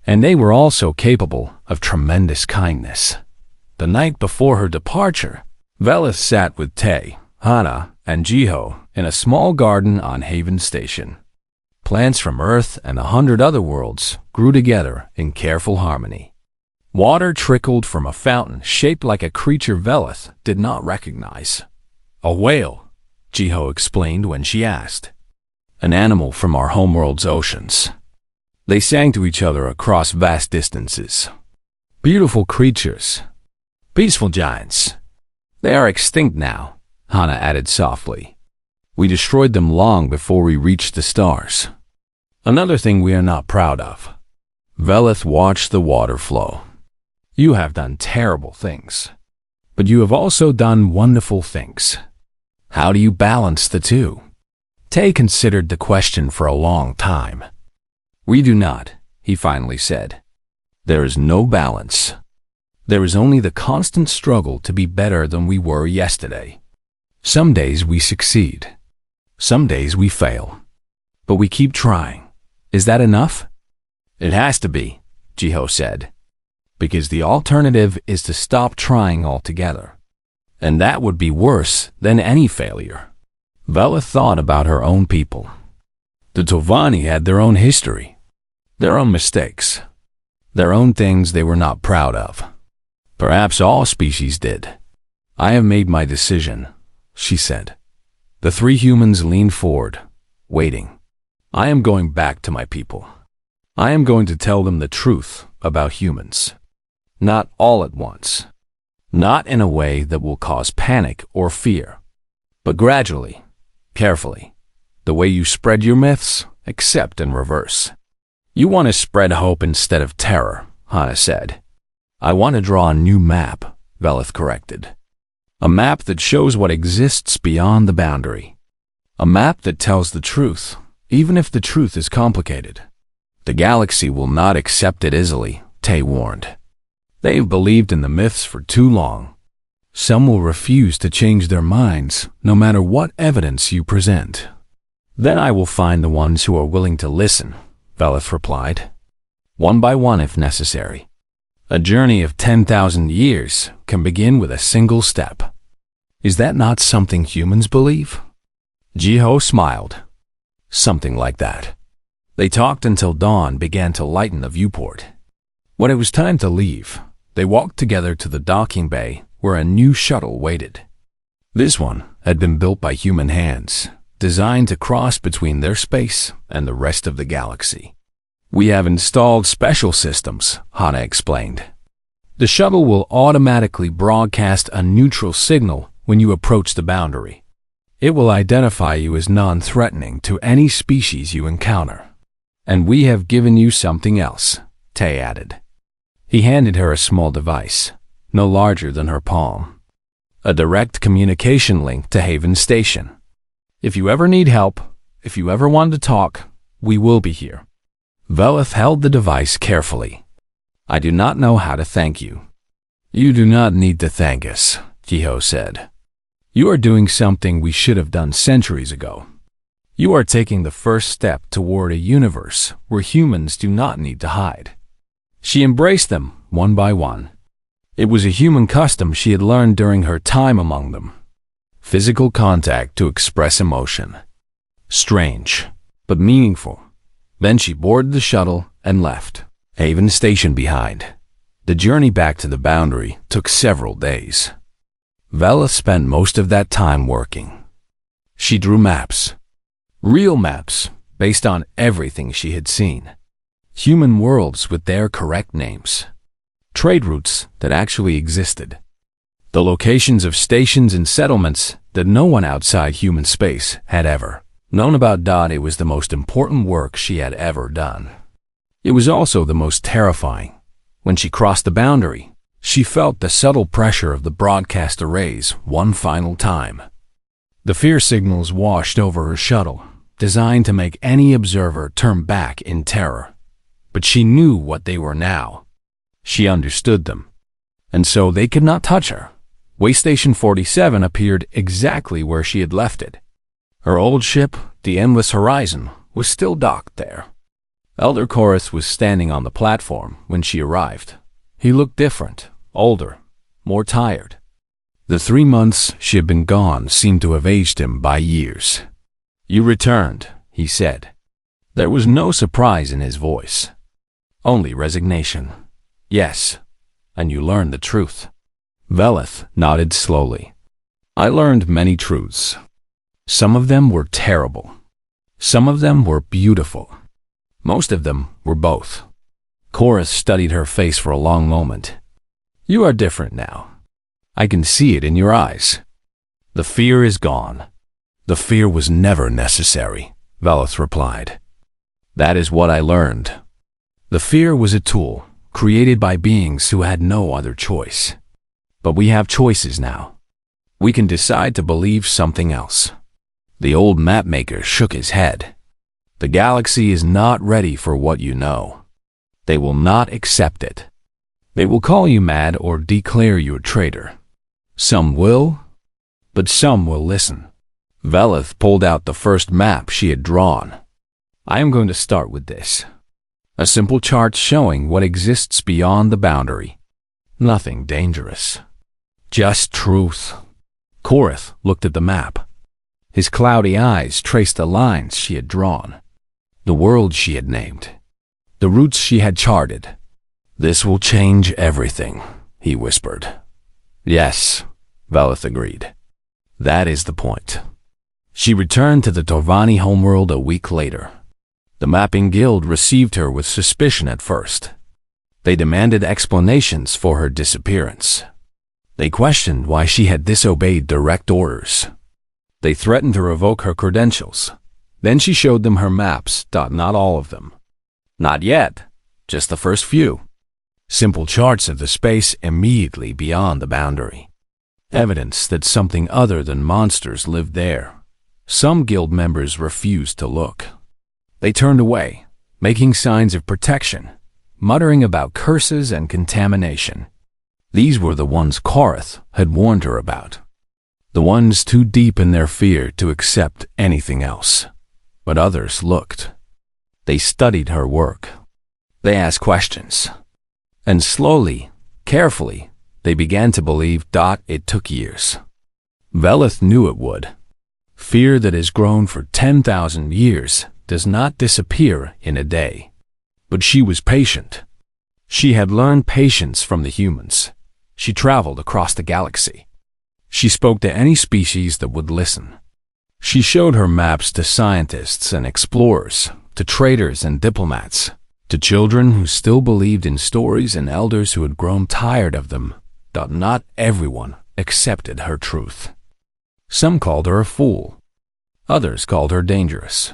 And they were also capable of tremendous kindness. The night before her departure, Velith sat with Tay, Hana, and Jiho in a small garden on Haven Station. Plants from Earth and 100 other worlds grew together in careful harmony. Water trickled from a fountain shaped like a creature Velith did not recognize. A whale, Jiho explained when she asked. An animal from our homeworld's oceans. They sang to each other across vast distances. Beautiful creatures. Peaceful giants. They are extinct now, Hana added softly. We destroyed them long before we reached the stars. Another thing we are not proud of. Velith watched the water flow. You have done terrible things, but you have also done wonderful things. How do you balance the two? Tay considered the question for a long time. We do not, he finally said. There is no balance. There is only the constant struggle to be better than we were yesterday. Some days we succeed. Some days we fail. But we keep trying. Is that enough? It has to be, Jiho said. Because the alternative is to stop trying altogether. And that would be worse than any failure. Velith thought about her own people. The Tovani had their own history, their own mistakes, their own things they were not proud of. Perhaps all species did. I have made my decision, she said. The three humans leaned forward, waiting. I am going back to my people. I am going to tell them the truth about humans. Not all at once. Not in a way that will cause panic or fear, but gradually, carefully. The way you spread your myths, accept and reverse. You want to spread hope instead of terror, Hannah said. I want to draw a new map, Velith corrected. A map that shows what exists beyond the boundary. A map that tells the truth, even if the truth is complicated. The galaxy will not accept it easily, Tay warned. They've believed in the myths for too long. Some will refuse to change their minds, no matter what evidence you present. Then I will find the ones who are willing to listen, Velith replied. One by one if necessary. A journey of 10,000 years can begin with a single step. Is that not something humans believe? Jiho smiled. Something like that. They talked until dawn began to lighten the viewport. When it was time to leave, they walked together to the docking bay where a new shuttle waited. This one had been built by human hands, designed to cross between their space and the rest of the galaxy. We have installed special systems, Hannah explained. The shuttle will automatically broadcast a neutral signal when you approach the boundary. It will identify you as non-threatening to any species you encounter. And we have given you something else, Tay added. He handed her a small device, no larger than her palm. A direct communication link to Haven Station. If you ever need help, if you ever want to talk, we will be here. Velith held the device carefully. I do not know how to thank you. You do not need to thank us, Jiho said. You are doing something we should have done centuries ago. You are taking the first step toward a universe where humans do not need to hide. She embraced them one by one. It was a human custom she had learned during her time among them. Physical contact to express emotion. Strange, but meaningful. Then she boarded the shuttle and left, Haven Station behind. The journey back to the boundary took several days. Velith spent most of that time working. She drew maps. Real maps, based on everything she had seen. Human worlds with their correct names. Trade routes that actually existed. The locations of stations and settlements that no one outside human space had ever known about. It was the most important work she had ever done. It was also the most terrifying. When she crossed the boundary, she felt the subtle pressure of the broadcast arrays one final time. The fear signals washed over her shuttle, designed to make any observer turn back in terror. But she knew what they were now. She understood them. And so they could not touch her. Waystation 47 appeared exactly where she had left it. Her old ship, the Endless Horizon, was still docked there. Elder Chorus was standing on the platform when she arrived. He looked different, older, more tired. The 3 months she had been gone seemed to have aged him by years. You returned, he said. There was no surprise in his voice. Only resignation. Yes, and you learned the truth. Velith nodded slowly. I learned many truths. Some of them were terrible. Some of them were beautiful. Most of them were both. Chorus studied her face for a long moment. You are different now. I can see it in your eyes. The fear is gone. The fear was never necessary, Velith replied. That is what I learned. The fear was a tool created by beings who had no other choice. But we have choices now. We can decide to believe something else. The old mapmaker shook his head. The galaxy is not ready for what you know. They will not accept it. They will call you mad or declare you a traitor. Some will, but some will listen. Velith pulled out the first map she had drawn. I am going to start with this. A simple chart showing what exists beyond the boundary. Nothing dangerous. Just truth. Chorus looked at the map. His cloudy eyes traced the lines she had drawn. the world she had named, the routes she had charted. "This will change everything," he whispered. "Yes," Velith agreed. "That is the point." She returned to the Torvani homeworld a week later. The Mapping Guild received her with suspicion at first. They demanded explanations for her disappearance. They questioned why she had disobeyed direct orders. They threatened to revoke her credentials. Then she showed them her maps, not all of them. Not yet, just the first few. Simple charts of the space immediately beyond the boundary. Evidence that something other than monsters lived there. Some guild members refused to look. They turned away, making signs of protection, muttering about curses and contamination. These were the ones Korath had warned her about. The ones too deep in their fear to accept anything else. But others looked. They studied her work. They asked questions. And slowly, carefully, they began to believe it took years. Velith knew it would. Fear that has grown for 10,000 years does not disappear in a day. But she was patient. She had learned patience from the humans. She traveled across the galaxy. She spoke to any species that would listen. She showed her maps to scientists and explorers, to traders and diplomats, to children who still believed in stories and elders who had grown tired of them. Not everyone accepted her truth. Some called her a fool. Others called her dangerous.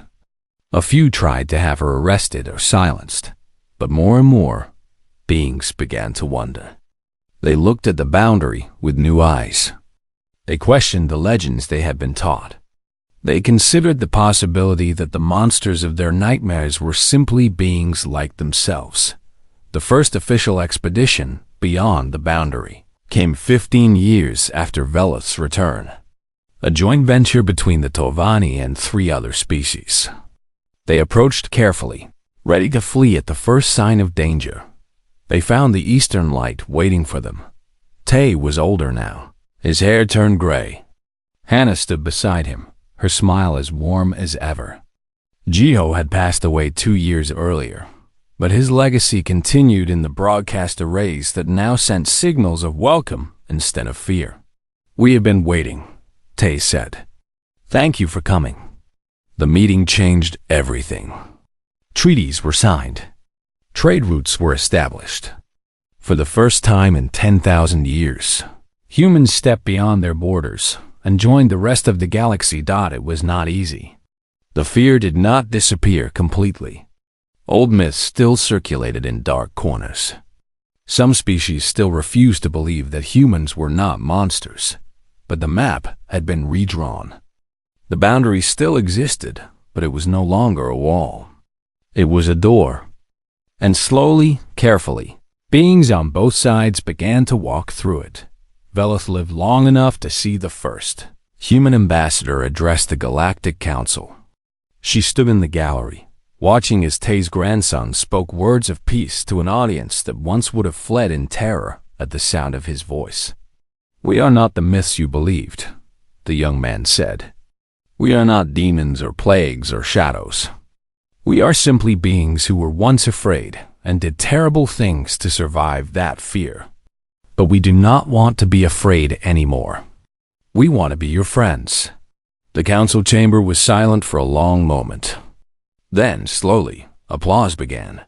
A few tried to have her arrested or silenced, but more and more, beings began to wonder. They looked at the boundary with new eyes. They questioned the legends they had been taught. They considered the possibility that the monsters of their nightmares were simply beings like themselves. The first official expedition beyond the boundary came 15 years after Velith's return. A joint venture between the Torvani and 3 other species. They approached carefully, ready to flee at the first sign of danger. They found the Eastern Light waiting for them. Tay was older now. His hair turned gray. Hannah stood beside him, her smile as warm as ever. Jiho had passed away 2 years earlier, but his legacy continued in the broadcast arrays that now sent signals of welcome instead of fear. "We have been waiting," Tay said. "Thank you for coming." The meeting changed everything. Treaties were signed. Trade routes were established. For the first time in 10,000 years, humans stepped beyond their borders and joined the rest of the galaxy. It was not easy. The fear did not disappear completely. Old myths still circulated in dark corners. Some species still refused to believe that humans were not monsters, but the map had been redrawn. The boundary still existed, but it was no longer a wall. It was a door. And slowly, carefully, beings on both sides began to walk through it. Velith lived long enough to see the first human ambassador address the Galactic Council. She stood in the gallery, watching as Tay's grandson spoke words of peace to an audience that once would have fled in terror at the sound of his voice. "We are not the myths you believed," the young man said. "We are not demons or plagues or shadows. We are simply beings who were once afraid and did terrible things to survive that fear. But we do not want to be afraid anymore. We want to be your friends." The council chamber was silent for a long moment. Then, slowly, applause began.